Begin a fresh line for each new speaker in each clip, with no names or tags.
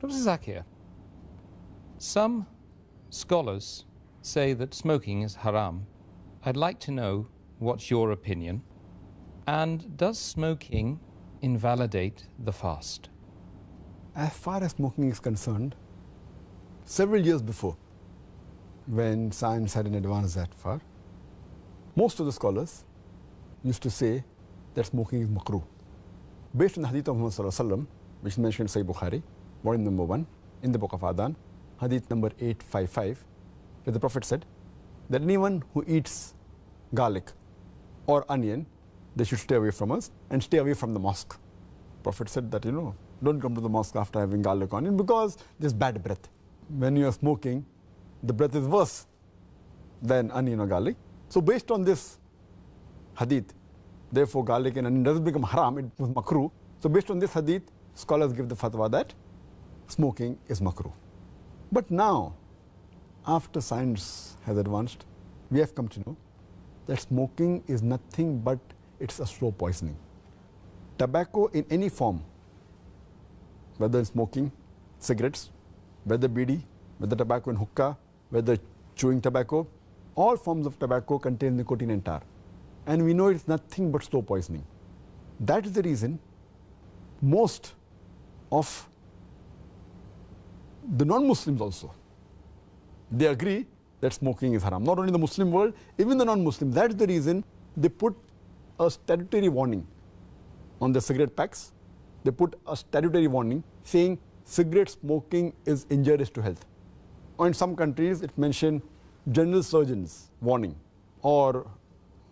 Dr. Zakir, some scholars say that smoking is haram. I'd like to know what's your opinion. And does smoking invalidate the fast?
As far as smoking is concerned, several years before, when science hadn't advanced that far, most of the scholars used to say that smoking is makruh. Based on the Hadith of Muhammad sallallahu alaihi wasallam, which is mentioned in Sahih Bukhari, volume number 1, in the book of Adhan, Hadith number 855, where the Prophet said that anyone who eats garlic or onion, they should stay away from us and stay away from the mosque. Prophet said that, don't come to the mosque after having garlic or onion because there's bad breath. When you are smoking, the breath is worse than onion or garlic. So based on this hadith, therefore garlic and onion doesn't become haram, it was makruh. So based on this hadith, scholars give the fatwa that smoking is makruh. But now, after science has advanced, we have come to know that smoking is nothing but it's a slow poisoning. Tobacco in any form, whether in smoking, cigarettes, whether bidi, whether tobacco in hookah, whether chewing tobacco, all forms of tobacco contain nicotine and tar. And we know it's nothing but slow poisoning. That is the reason most of the non-Muslims also, they agree that smoking is haram. Not only the Muslim world, even the non-Muslims. That's the reason they put a statutory warning on the cigarette packs. They put a statutory warning saying cigarette smoking is injurious to health. Or in some countries, it mentioned general surgeon's warning or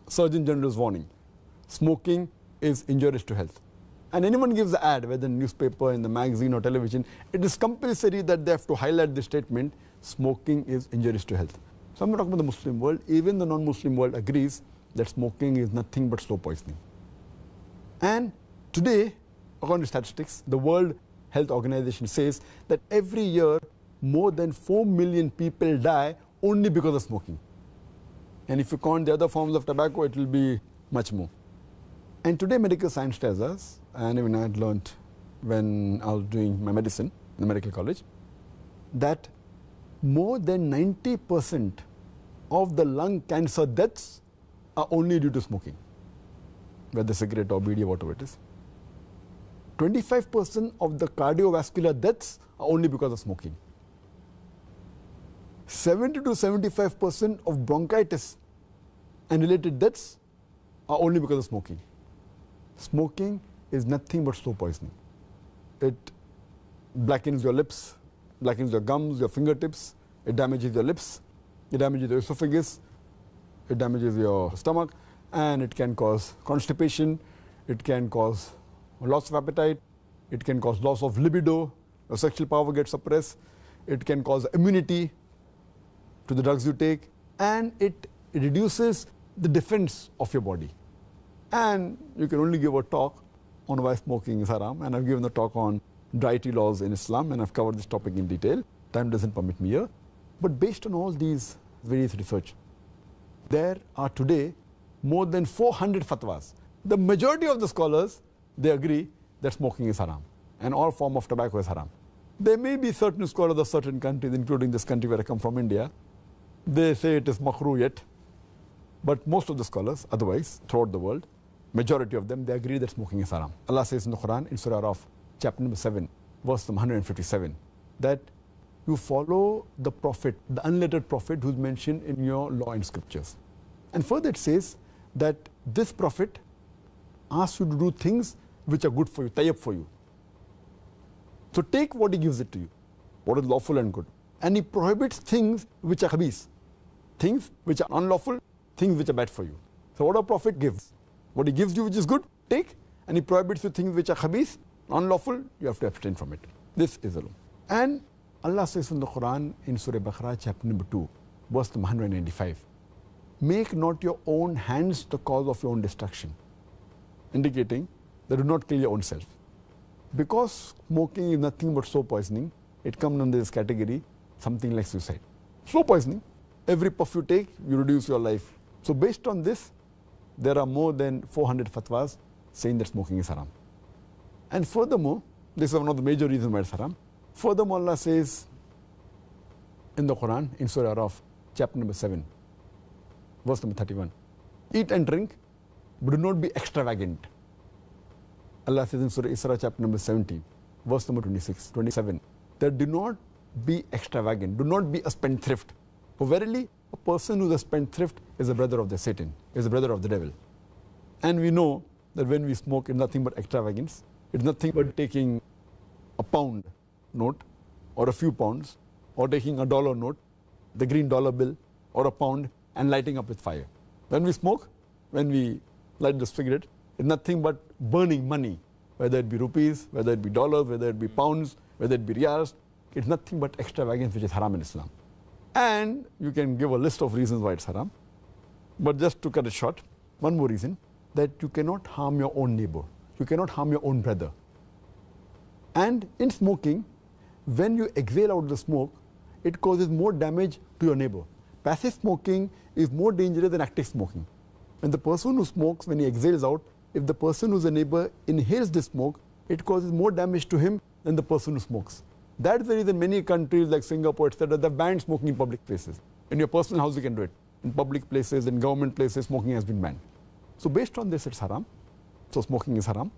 surgeon general's warning. Smoking is injurious to health. And anyone gives the ad, whether in newspaper, in the magazine or television, it is compulsory that they have to highlight the statement, smoking is injurious to health. So I'm not talking about the Muslim world, even the non-Muslim world agrees that smoking is nothing but slow poisoning. And today, according to statistics, the World Health Organization says that every year more than 4 million people die only because of smoking. And if you count the other forms of tobacco, it will be much more. And today medical science tells us, and even I had learned when I was doing my medicine in the medical college, that more than 90% of the lung cancer deaths are only due to smoking, whether cigarette or bidi or whatever it is. 25% of the cardiovascular deaths are only because of smoking. 70 to 75% of bronchitis and related deaths are only because of smoking. Smoking is nothing but slow poisoning. It blackens your lips, blackens your gums, your fingertips, it damages your lips, it damages your esophagus, it damages your stomach, and it can cause constipation, it can cause loss of appetite, it can cause loss of libido, your sexual power gets suppressed, it can cause immunity to the drugs you take, and it reduces the defense of your body. And you can only give a talk on why smoking is haram, and I've given a talk on dietary laws in Islam, and I've covered this topic in detail. Time doesn't permit me here. But based on all these various research, there are today more than 400 fatwas. The majority of the scholars, they agree that smoking is haram, and all form of tobacco is haram. There may be certain scholars of certain countries, including this country where I come from, India, they say it is makruh yet. But most of the scholars, otherwise, throughout the world, majority of them, they agree that smoking is haram. Allah says in the Quran, in Surah Araf, chapter number 7, verse number 157, that you follow the prophet, the unlettered prophet who's mentioned in your law and scriptures. And further it says that this prophet asks you to do things which are good for you, tayyib for you. So take what he gives it to you, what is lawful and good. And he prohibits things which are khabith, things which are unlawful, things which are bad for you. So what a prophet gives, what he gives you which is good, take, and he prohibits you things which are khabith, unlawful, you have to abstain from it. This is the law. And Allah says in the Quran in Surah Baqarah chapter number 2, verse number 195, make not your own hands the cause of your own destruction, indicating that do not kill your own self. Because smoking is nothing but slow poisoning, it comes under this category, something like suicide. Slow poisoning, every puff you take, you reduce your life. So based on this, there are more than 400 fatwas saying that smoking is haram. And furthermore, this is one of the major reasons why it's haram. Furthermore, Allah says in the Quran, in Surah Araf, chapter number 7, verse number 31, eat and drink, but do not be extravagant. Allah says in Surah Isra, chapter number 17, verse number 27, that do not be extravagant, do not be a spendthrift. For verily, a person who is a spendthrift is a brother of the Satan, is a brother of the devil. And we know that when we smoke, it's nothing but extravagance. It's nothing but taking a pound note or a few pounds, or taking a dollar note, the green dollar bill, or a pound, and lighting up with fire. When we smoke, when we light the cigarette, it's nothing but burning money, whether it be rupees, whether it be dollars, whether it be pounds, whether it be riyals. It's nothing but extravagance, which is haram in Islam. And you can give a list of reasons why it's haram. But just to cut it short, one more reason, that you cannot harm your own neighbor. You cannot harm your own brother. And in smoking, when you exhale out the smoke, it causes more damage to your neighbor. Passive smoking is more dangerous than active smoking. When the person who smokes, when he exhales out, if the person who's a neighbor inhales the smoke, it causes more damage to him than the person who smokes. That's the reason many countries like Singapore, etc., they've banned smoking in public places. In your personal house, you can do it. In public places, in government places, smoking has been banned. So based on this, it's haram. So smoking is haram.